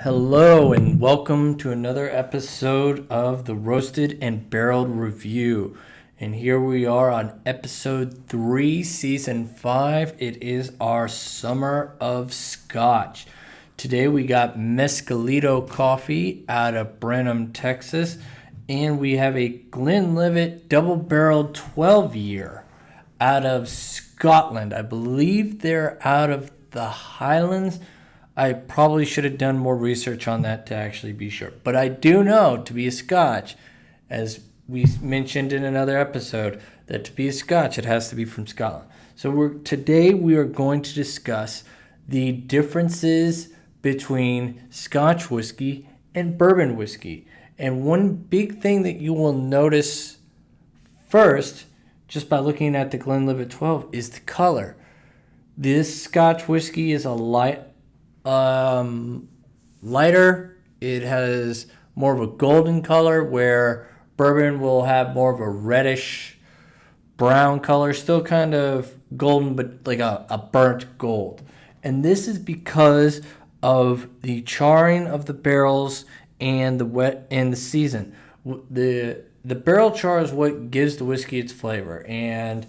Hello and welcome to another episode of the Roasted and Barreled Review. And here we are on episode 3, season 5. It is our Summer of Scotch. Today we got Mescalito Coffee out of Brenham, Texas. And we have a Glenlivet double-barreled 12-year out of Scotland. I believe they're out of the Highlands. I probably should have done more research on that to actually be sure. But I do know to be a Scotch, as we mentioned in another episode, that to be a Scotch, it has to be from Scotland. So today we are going to discuss the differences between Scotch whiskey and bourbon whiskey. And one big thing that you will notice first, just by looking at the Glenlivet 12, is the color. This Scotch whiskey is a lighter. It has more of a golden color, where bourbon will have more of a reddish brown color, still kind of golden, but like a burnt gold. And this is because of the charring of the barrels and the wet and the season. The barrel char is what gives the whiskey its flavor, and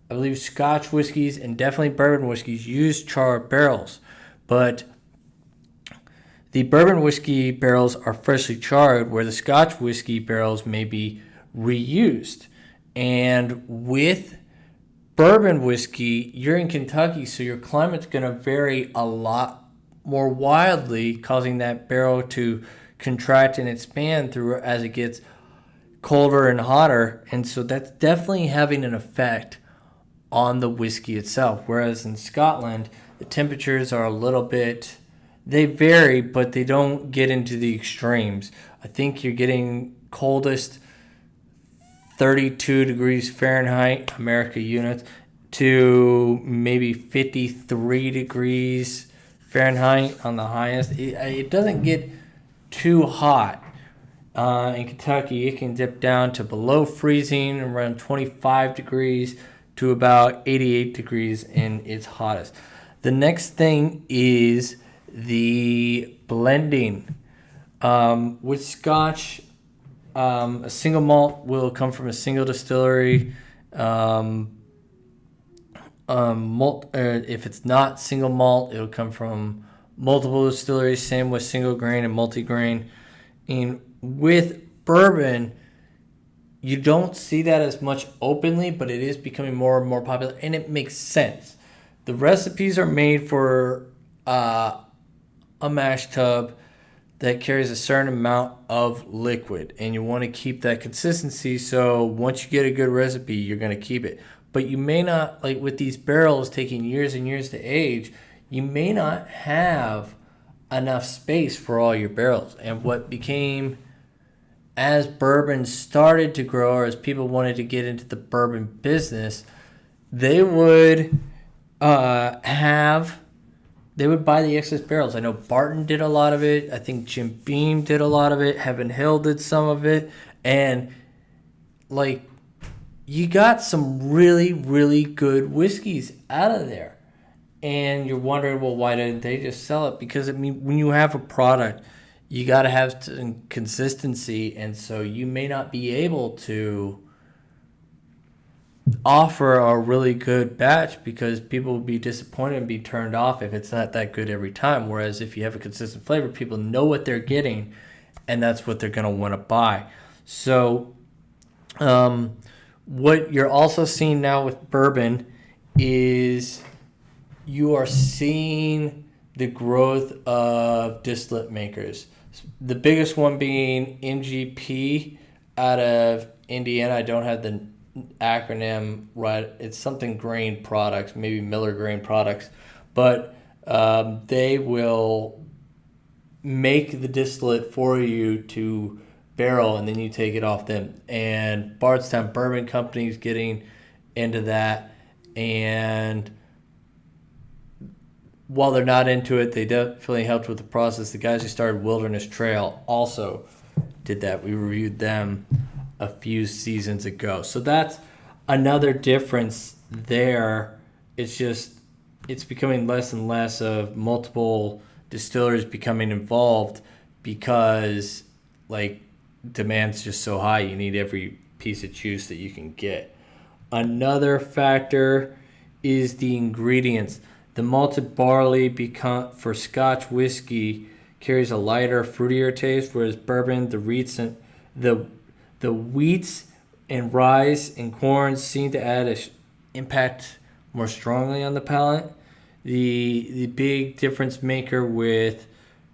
I believe Scotch whiskeys and definitely bourbon whiskeys use charred barrels, but the bourbon whiskey barrels are freshly charred, where the Scotch whiskey barrels may be reused. And with bourbon whiskey, you're in Kentucky, so your climate's going to vary a lot more wildly, causing that barrel to contract and expand through as it gets colder and hotter. And so that's definitely having an effect on the whiskey itself. Whereas in Scotland, the temperatures are a little bit... They vary, but they don't get into the extremes. I think you're getting coldest 32 degrees Fahrenheit, America units, to maybe 53 degrees Fahrenheit on the highest. It doesn't get too hot. In Kentucky, it can dip down to below freezing, around 25 degrees to about 88 degrees in its hottest. The next thing is the blending. With Scotch, a single malt will come from a single distillery. If it's not single malt, it'll come from multiple distilleries. Same with single grain and multi-grain. And with bourbon, you don't see that as much openly, but it is becoming more and more popular, and it makes sense. The recipes are made for a mash tub that carries a certain amount of liquid, and you want to keep that consistency, so once you get a good recipe, you're going to keep it. But you may not, like with these barrels taking years and years to age, you may not have enough space for all your barrels. And what became, as bourbon started to grow, or as people wanted to get into the bourbon business, they would buy the excess barrels. I know Barton did a lot of it. I think Jim Beam did a lot of it. Heaven Hill did some of it. And, like, you got some really, really good whiskeys out of there. And you're wondering, well, why didn't they just sell it? Because, I mean, when you have a product, you got to have some consistency. And so you may not be able to offer a really good batch, because people will be disappointed and be turned off if it's not that good every time. Whereas if you have a consistent flavor, people know what they're getting, and that's what they're going to want to buy. So what you're also seeing now with bourbon is you are seeing the growth of distillate makers. The biggest one being MGP out of Indiana. I don't have the acronym right. It's something grain products, maybe Miller Grain Products, but they will make the distillate for you to barrel, and then you take it off them. And Bardstown Bourbon Company is getting into that, and while they're not into it, they definitely helped with the process. The guys who started Wilderness Trail also did that. We reviewed them a few seasons ago. So that's another difference there. It's becoming less and less of multiple distillers becoming involved because like demand's just so high. You need every piece of juice that you can get. Another factor is the ingredients. The malted barley for Scotch whiskey carries a lighter, fruitier taste, whereas bourbon, the wheats and rye and corn seem to add a impact more strongly on the palate. The big difference maker with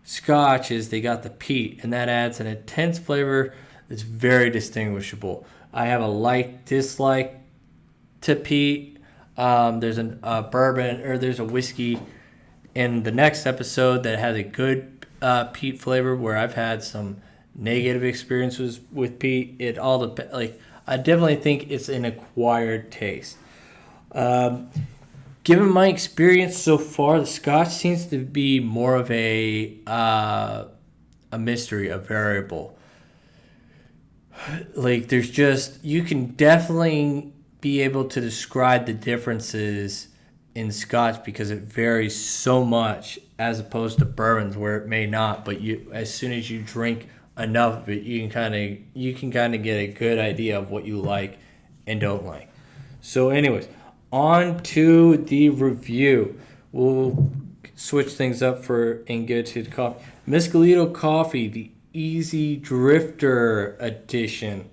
Scotch is they got the peat, and that adds an intense flavor that's very distinguishable. I have a dislike to peat. There's a bourbon, or there's a whiskey in the next episode that has a good peat flavor, where I've had some negative experiences with peat. It all depends. Like, I definitely think it's an acquired taste. Given my experience so far, the Scotch seems to be more of a mystery, a variable. Like, there's just, you can definitely be able to describe the differences in Scotch because it varies so much as opposed to bourbons where it may not. But as soon as you drink enough of it, you can kind of get a good idea of what you like and don't like. So, anyways, on to the review. We'll switch things up and get to the coffee. Mescalito Coffee, the Easy Drifter edition.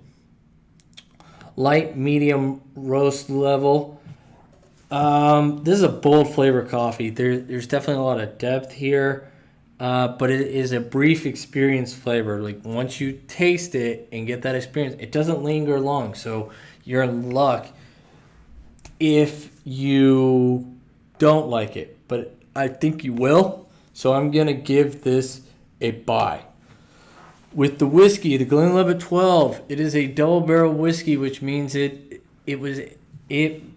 Light, medium roast level. This is a bold flavor coffee. There's definitely a lot of depth here, but it is a brief experience flavor. Like, once you taste it and get that experience, it doesn't linger long. So you're in luck if you don't like it, but I think you will. So I'm gonna give this a buy. With the whiskey, the Glenlivet 12, it is a double barrel whiskey, which means it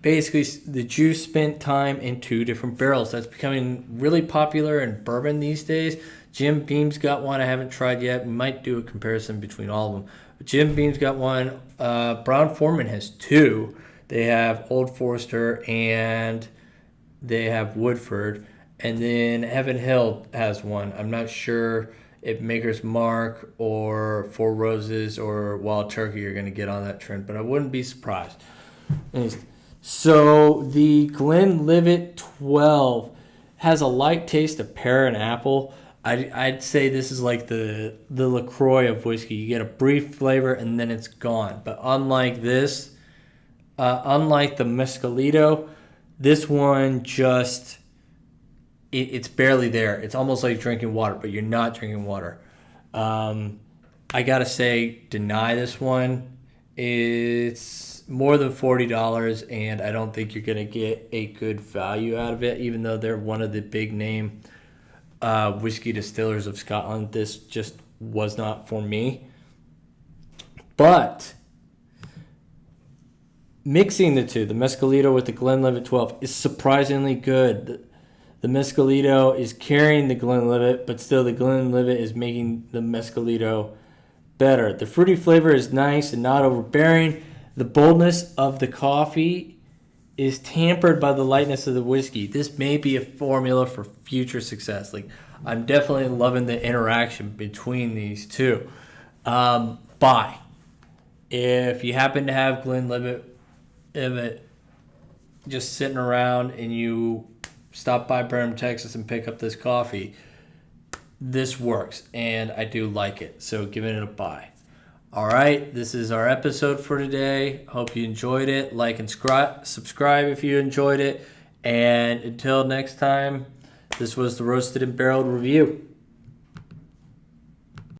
basically, the juice spent time in two different barrels. That's becoming really popular in bourbon these days. Jim Beam's got one I haven't tried yet. We might do a comparison between all of them. But Jim Beam's got one. Brown-Forman has two. They have Old Forester and they have Woodford. And then Heaven Hill has one. I'm not sure if Maker's Mark or Four Roses or Wild Turkey are going to get on that trend, but I wouldn't be surprised. So the Glenlivet 12 has a light taste of pear and apple. I'd say this is like the LaCroix of whiskey. You get a brief flavor and then it's gone. But unlike this, unlike the Mescalito, this one just... It's barely there. It's almost like drinking water, but you're not drinking water. I gotta say, deny this one. It's more than $40, and I don't think you're gonna get a good value out of it, even though they're one of the big name whiskey distillers of Scotland. This just was not for me. But mixing the two, the Mescalito with the Glenlivet 12, is surprisingly good. The Mescalito is carrying the Glenlivet, but still the Glenlivet is making the Mescalito better. The fruity flavor is nice and not overbearing. The boldness of the coffee is tempered by the lightness of the whiskey. This may be a formula for future success. Like, I'm definitely loving the interaction between these two. Buy. If you happen to have Glenlivet just sitting around and you stop by Brenham, Texas and pick up this coffee, this works, and I do like it. So giving it a buy. All right, this is our episode for today. Hope you enjoyed it. Like and subscribe if you enjoyed it. And until next time, this was the Roasted and Barreled Review.